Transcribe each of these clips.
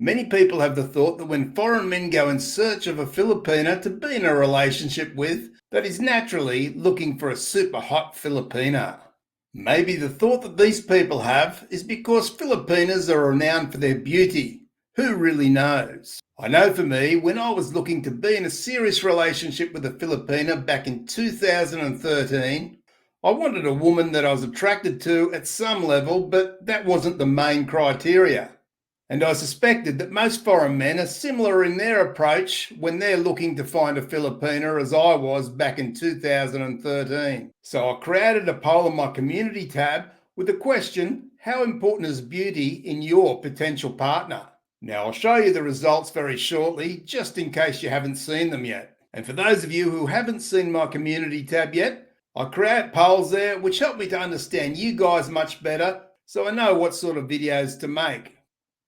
Many people have the thought that when foreign men go in search of a Filipina to be in a relationship with, that is naturally looking for a super hot Filipina. Maybe the thought that these people have is because Filipinas are renowned for their beauty. Who really knows? I know for me, when I was looking to be in a serious relationship with a Filipina back in 2013, I wanted a woman that I was attracted to at some level, but that wasn't the main criteria. And I suspected that most foreign men are similar in their approach when they're looking to find a Filipina as I was back in 2013. So I created a poll on my community tab with the question, how important is beauty in your potential partner? Now I'll show you the results very shortly, just in case you haven't seen them yet. And for those of you who haven't seen my community tab yet, I create polls there which help me to understand you guys much better so I know what sort of videos to make.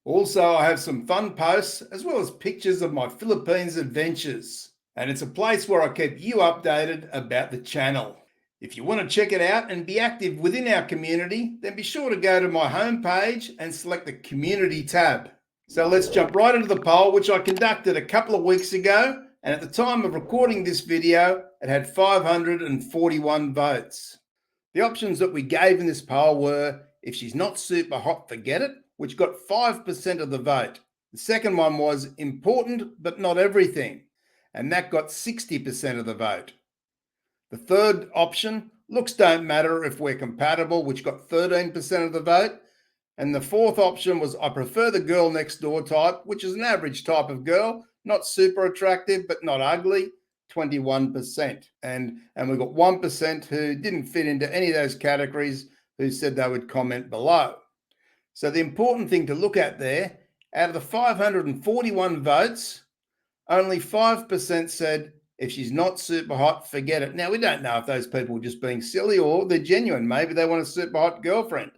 Also, I have some fun posts as well as pictures of my Philippines adventures. And it's a place where I keep you updated about the channel. If you want to check it out and be active within our community, then be sure to go to my homepage and select the community tab. So let's jump right into the poll, which I conducted a couple of weeks ago. And at the time of recording this video, it had 541 votes. The options that we gave in this poll were, if she's not super hot, forget it, which got 5% of the vote. The second one was important, but not everything, and that got 60% of the vote. The third option, looks don't matter if we're compatible, which got 13% of the vote. And the fourth option was, I prefer the girl next door type, which is an average type of girl, not super attractive, but not ugly, 21%. And we got 1% who didn't fit into any of those categories who said they would comment below. So the important thing to look at there, out of the 541 votes, only 5% said, if she's not super hot, forget it. Now, we don't know if those people are just being silly or they're genuine. Maybe they want a super hot girlfriend.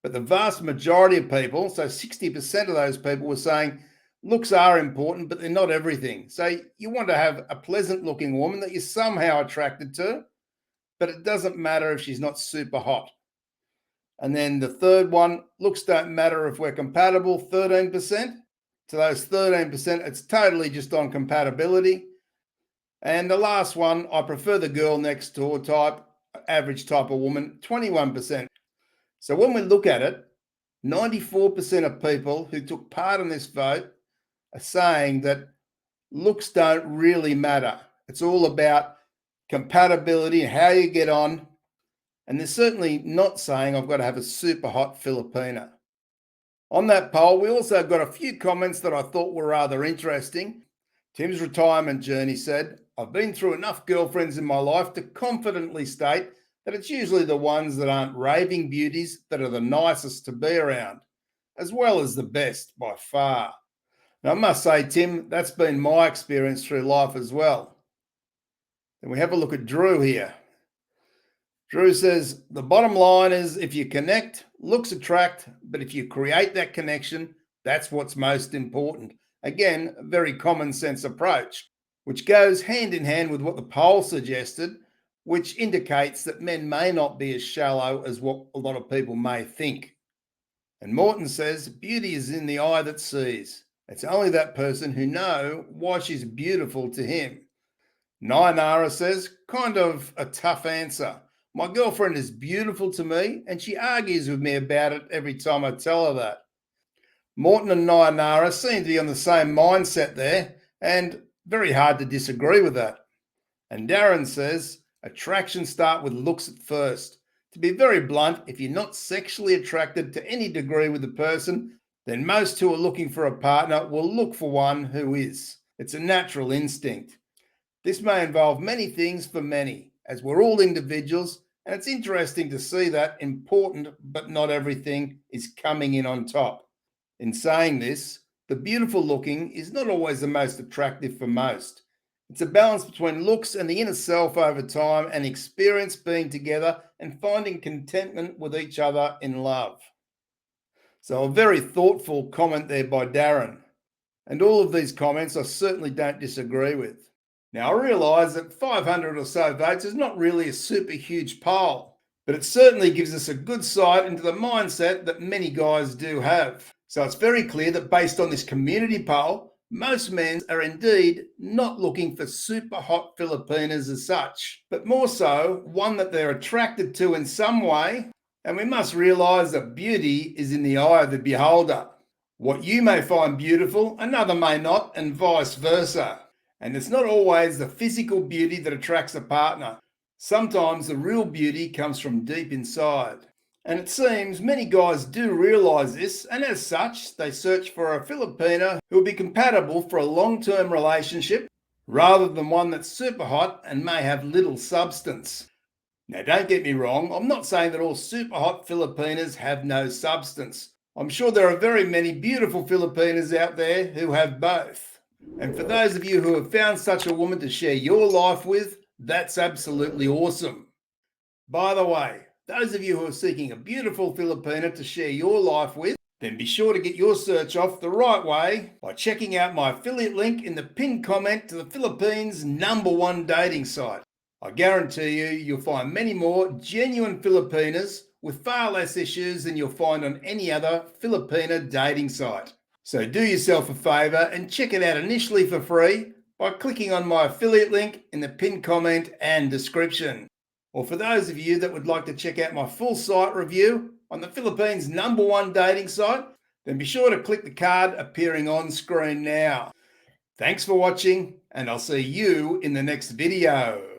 But the vast majority of people, so 60% of those people were saying, looks are important, but they're not everything. So you want to have a pleasant looking woman that you're somehow attracted to, but it doesn't matter if she's not super hot. And then the third one, looks don't matter if we're compatible, 13%. To those 13%, it's totally just on compatibility. And the last one, I prefer the girl next door type, average type of woman, 21%. So when we look at it, 94% of people who took part in this vote are saying that looks don't really matter. It's all about compatibility and how you get on. And they're certainly not saying I've got to have a super hot Filipina. On that poll, we also got a few comments that I thought were rather interesting. Tim's retirement journey said, I've been through enough girlfriends in my life to confidently state that it's usually the ones that aren't raving beauties that are the nicest to be around, as well as the best by far. Now, I must say, Tim, that's been my experience through life as well. Then we have a look at Drew here. Drew says, the bottom line is if you connect, looks attract, but if you create that connection, that's what's most important. Again, a very common sense approach, which goes hand in hand with what the poll suggested, which indicates that men may not be as shallow as what a lot of people may think. And Morton says, beauty is in the eye that sees. It's only that person who knows why she's beautiful to him. Nayanara says, kind of a tough answer. My girlfriend is beautiful to me, and she argues with me about it every time I tell her that. Morton and Nayanara seem to be on the same mindset there, and very hard to disagree with that. And Darren says, attraction starts with looks at first. To be very blunt, if you're not sexually attracted to any degree with the person, then most who are looking for a partner will look for one who is. It's a natural instinct. This may involve many things for many, as we're all individuals, and it's interesting to see that important but not everything is coming in on top. In saying this, the beautiful looking is not always the most attractive for most. It's a balance between looks and the inner self over time and experience being together and finding contentment with each other in love. So a very thoughtful comment there by Darren. And all of these comments I certainly don't disagree with. Now, I realise that 500 or so votes is not really a super huge poll, but it certainly gives us a good sight into the mindset that many guys do have. So it's very clear that based on this community poll, most men are indeed not looking for super hot Filipinas as such, but more so one that they're attracted to in some way. And we must realise that beauty is in the eye of the beholder. What you may find beautiful, another may not, and vice versa. And it's not always the physical beauty that attracts a partner. Sometimes the real beauty comes from deep inside. And it seems many guys do realise this, and as such, they search for a Filipina who will be compatible for a long-term relationship rather than one that's super hot and may have little substance. Now, don't get me wrong, I'm not saying that all super hot Filipinas have no substance. I'm sure there are very many beautiful Filipinas out there who have both. And for those of you who have found such a woman to share your life with, that's absolutely awesome. By the way, those of you who are seeking a beautiful Filipina to share your life with, then be sure to get your search off the right way by checking out my affiliate link in the pinned comment to the Philippines' #1 dating site. I guarantee you'll find many more genuine Filipinas with far less issues than you'll find on any other Filipina dating site. So do yourself a favour and check it out initially for free by clicking on my affiliate link in the pinned comment and description. Or for those of you that would like to check out my full site review on the Philippines' #1 dating site, then be sure to click the card appearing on screen now. Thanks for watching, and I'll see you in the next video.